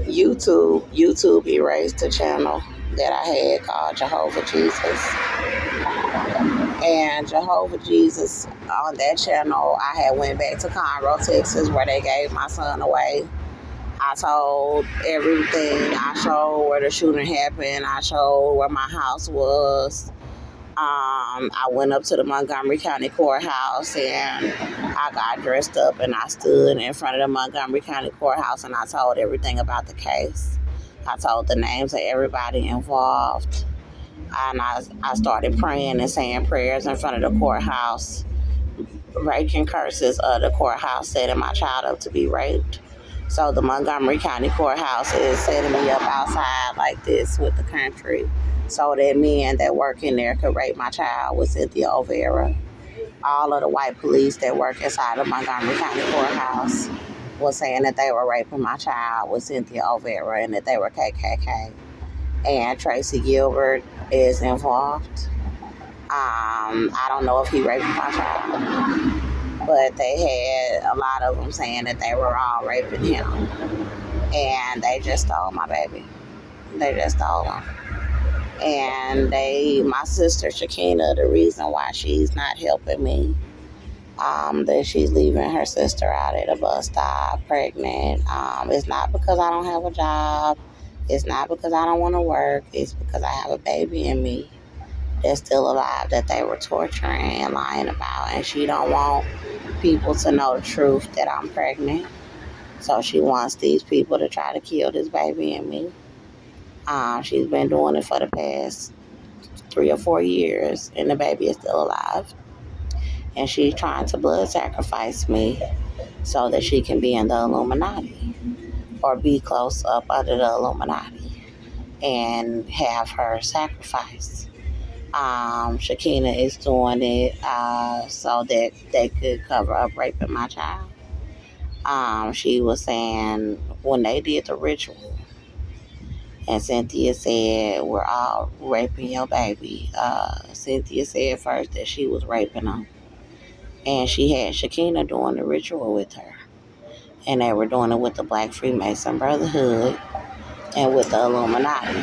YouTube erased the channel that I had called Jehovah Jesus. And Jehovah Jesus, on that channel, I had went back to Conroe, Texas, where they gave my son away. I told everything. I showed where the shooting happened. I showed where my house was. I went up to the Montgomery County Courthouse, and I got dressed up and I stood in front of the Montgomery County Courthouse, and I told everything about the case. I told the names of everybody involved. And I started praying and saying prayers in front of the courthouse, breaking curses of the courthouse, setting my child up to be raped. So the Montgomery County Courthouse is setting me up outside like this with the country so that men that work in there could rape my child with Cynthia O'Vera. All of the white police that work inside the Montgomery County Courthouse was saying that they were raping my child with Cynthia O'Vera and that they were KKK. And Tracy Gilbert is involved. I don't know if he raped my child, but they had a lot of them saying that they were all raping him, and they just stole my baby. They just stole him. And my sister Shakina, the reason why she's not helping me, that she's leaving her sister out at a bus stop pregnant, it's not because I don't have a job. It's not because I don't want to work. It's because I have a baby in me that's still alive that they were torturing and lying about. And she don't want people to know the truth that I'm pregnant. So she wants these people to try to kill this baby in me. She's been doing it for the past 3 or 4 years, and the baby is still alive. And she's trying to blood sacrifice me so that she can be in the Illuminati or be close up under the Illuminati and have her sacrifice. Shakina is doing it so that they could cover up raping my child. She was saying when they did the ritual, and Cynthia said, we're all raping your baby. Cynthia said first that she was raping him. And she had Shakina doing the ritual with her. And they were doing it with the Black Freemason Brotherhood and with the Illuminati.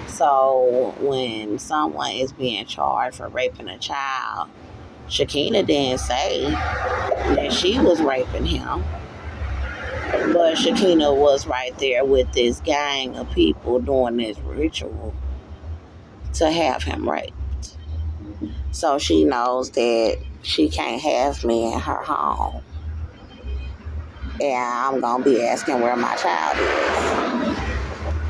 So when someone is being charged for raping a child, Shakina didn't say that she was raping him. But Shakina was right there with this gang of people doing this ritual to have him raped. So she knows that she can't have me in her home. And I'm going to be asking where my child is.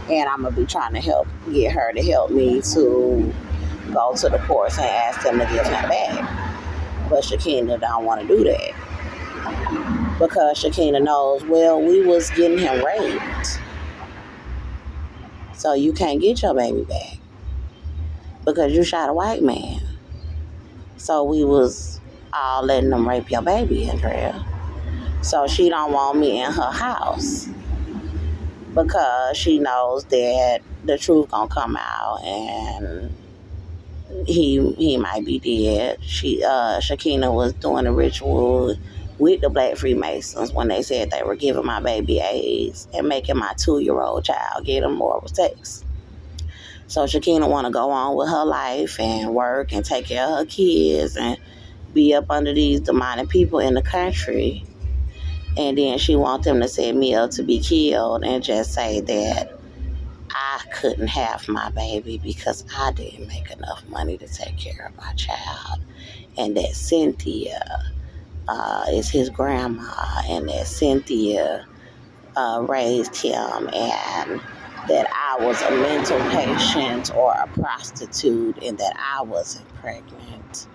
And I'm going to be trying to get her to help me to go to the courts and ask them to give him back. But Shakina don't want to do that. Because Shakina knows, well, we was getting him raped. So you can't get your baby back. Because you shot a white man. So we was all letting them rape your baby, Andrea. So she don't want me in her house. Because she knows that the truth gonna come out and he might be dead. Shakina was doing a ritual with the Black Freemasons when they said they were giving my baby AIDS and making my 2-year-old child get him oral sex. So Shakina want to go on with her life and work and take care of her kids and be up under these demonic people in the country. And then she want them to set me up to be killed and just say that I couldn't have my baby because I didn't make enough money to take care of my child. And that Cynthia is his grandma, and that Cynthia raised him, and that I was a mental patient or a prostitute, and that I wasn't pregnant,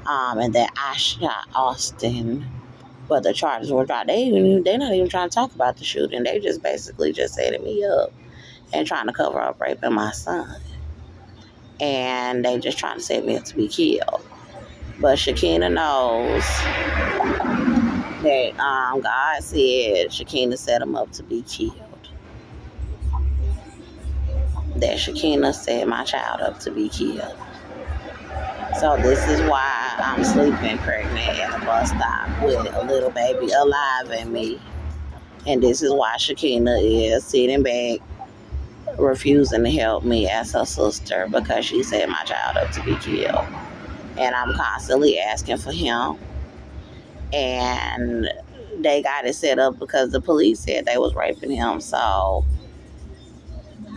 and that I shot Austin. But the charges were dropped. They're not even trying to talk about the shooting. They just basically just setting me up and trying to cover up raping my son. And they just trying to set me up to be killed. But Shakina knows that God said Shakina set him up to be killed. That Shakina set my child up to be killed. So this is why I'm sleeping pregnant at a bus stop with a little baby alive in me. And this is why Shakina is sitting back, refusing to help me as her sister because she set my child up to be killed. And I'm constantly asking for him. And they got it set up because the police said they was raping him. So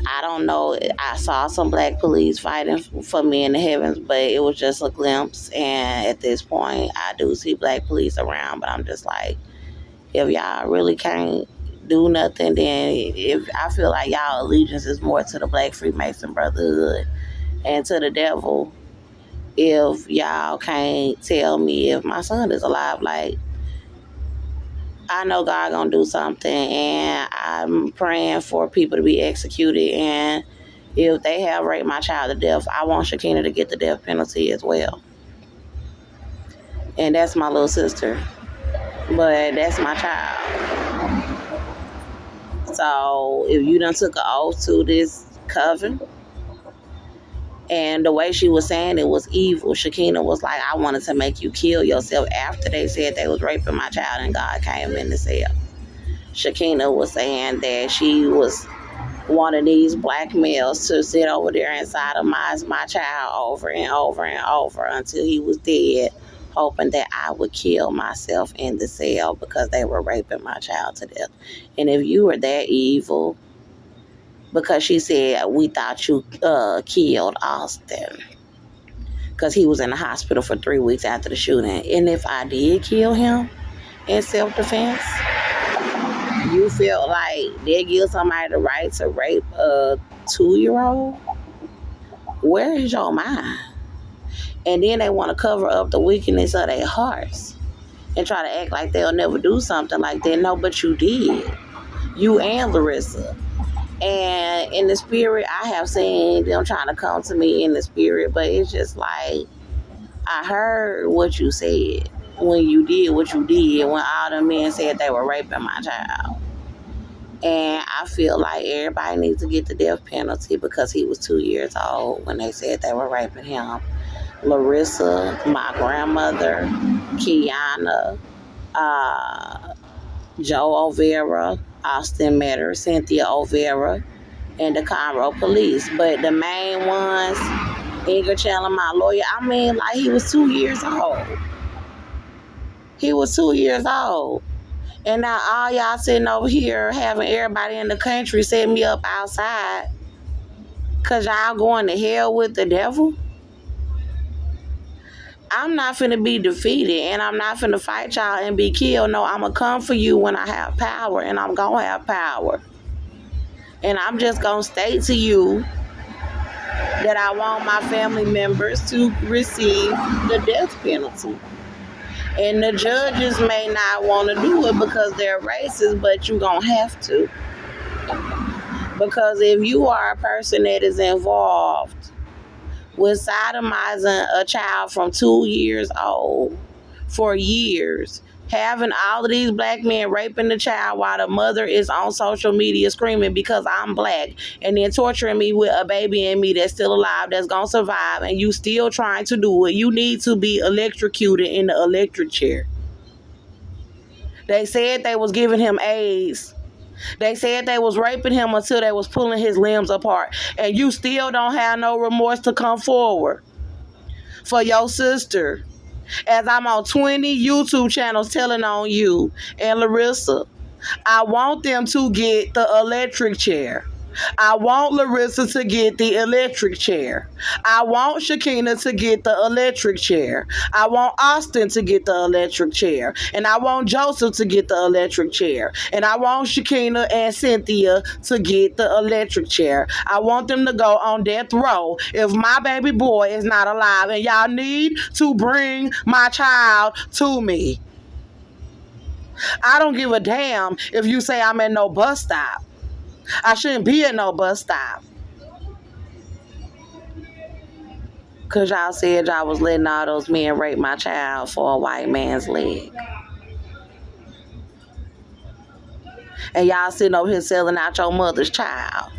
I don't know. I saw some black police fighting for me in the heavens, but it was just a glimpse. And at this point, I do see black police around, but I'm just like, if y'all really can't do nothing, then if I feel like y'all allegiance is more to the Black Freemason Brotherhood and to the devil, if y'all can't tell me if my son is alive, like, I know God gonna do something, and I'm praying for people to be executed. And if they have raped my child to death, I want Shakina to get the death penalty as well. And that's my little sister, but that's my child. So if you done took an oath to this coven, and the way she was saying it was evil, Shakina was like, I wanted to make you kill yourself after they said they was raping my child and God came in the cell. Shakina was saying that she was one of these black males to sit over there and sodomize my child over and over and over until he was dead, hoping that I would kill myself in the cell because they were raping my child to death. And if you were that evil, because she said, we thought you killed Austin because he was in the hospital for 3 weeks after the shooting. And if I did kill him in self-defense, you feel like they give somebody the right to rape a 2-year-old? Where is your mind? And then they want to cover up the wickedness of their hearts and try to act like they'll never do something like that. No, but you did. You and Larissa. And in the spirit, I have seen them trying to come to me in the spirit, but it's just like, I heard what you said when you did what you did, when all the men said they were raping my child. And I feel like everybody needs to get the death penalty because he was 2 years old when they said they were raping him. Larissa, my grandmother, Kiana, Joe O'Vera, Austin Metter, Cynthia O'Vera, and the Conroe police. But the main ones, Edgar Chandler, my lawyer, I mean, like, he was 2 years old. He was 2 years old. And now all y'all sitting over here having everybody in the country set me up outside because y'all going to hell with the devil? I'm not finna be defeated, and I'm not finna fight y'all and be killed. No, I'm gonna come for you when I have power, and I'm gonna have power. And I'm just gonna state to you that I want my family members to receive the death penalty. And the judges may not want to do it because they're racist, but you're gonna have to. Because if you are a person that is involved with sodomizing a child from 2 years old for years, having all of these black men raping the child while the mother is on social media screaming because I'm black, and then torturing me with a baby in me that's still alive, that's gonna survive, and you still trying to do it, you need to be electrocuted in the electric chair. They said they was giving him AIDS. They said they was raping him until they was pulling his limbs apart. And you still don't have no remorse to come forward for your sister. As I'm on 20 YouTube channels telling on you and Larissa, I want them to get the electric chair. I want Larissa to get the electric chair. I want Shakina to get the electric chair. I want Austin to get the electric chair. And I want Joseph to get the electric chair. And I want Shakina and Cynthia to get the electric chair. I want them to go on death row if my baby boy is not alive. And y'all need to bring my child to me. I don't give a damn if you say I'm at no bus stop. I shouldn't be at no bus stop. Because y'all said y'all was letting all those men rape my child for a white man's leg. And y'all sitting over here selling out your mother's child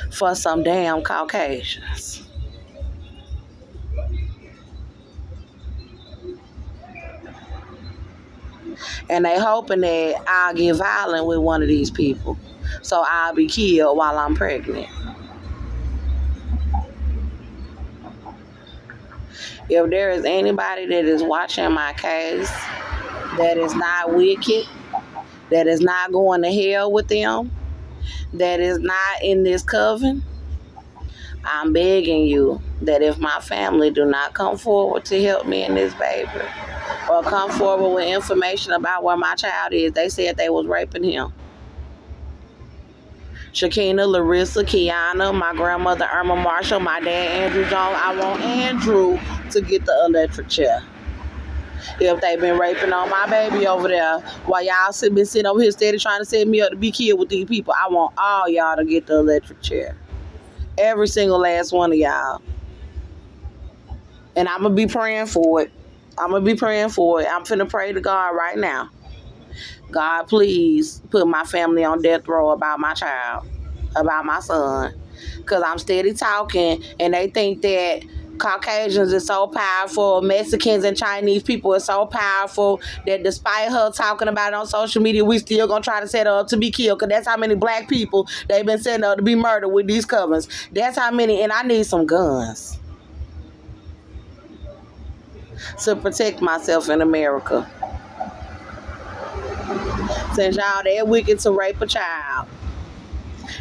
for some damn Caucasians. And they hoping that I'll get violent with one of these people. So I'll be killed while I'm pregnant. If there is anybody that is watching my case that is not wicked, that is not going to hell with them, that is not in this coven, I'm begging you that if my family do not come forward to help me and this baby, or come forward with information about where my child is, they said they was raping him. Shakina, Larissa, Kiana, my grandmother Irma Marshall, my dad Andrew Jones. I want Andrew to get the electric chair. If they been raping on my baby over there, while y'all been sitting over here steady trying to set me up to be killed with these people, I want all y'all to get the electric chair. Every single last one of y'all. And I'm going to be praying for it. I'm finna pray to God right now. God, please put my family on death row about my child, about my son. Because I'm steady talking, and they think that Caucasians is so powerful, Mexicans and Chinese people are so powerful, that despite her talking about it on social media, we still gonna try to set her up to be killed. Because that's how many black people they've been setting up to be murdered with these covens. That's how many, and I need some guns to protect myself in America. Since y'all that wicked to rape a child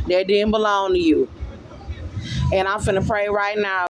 that didn't belong to you. And I'm finna pray right now.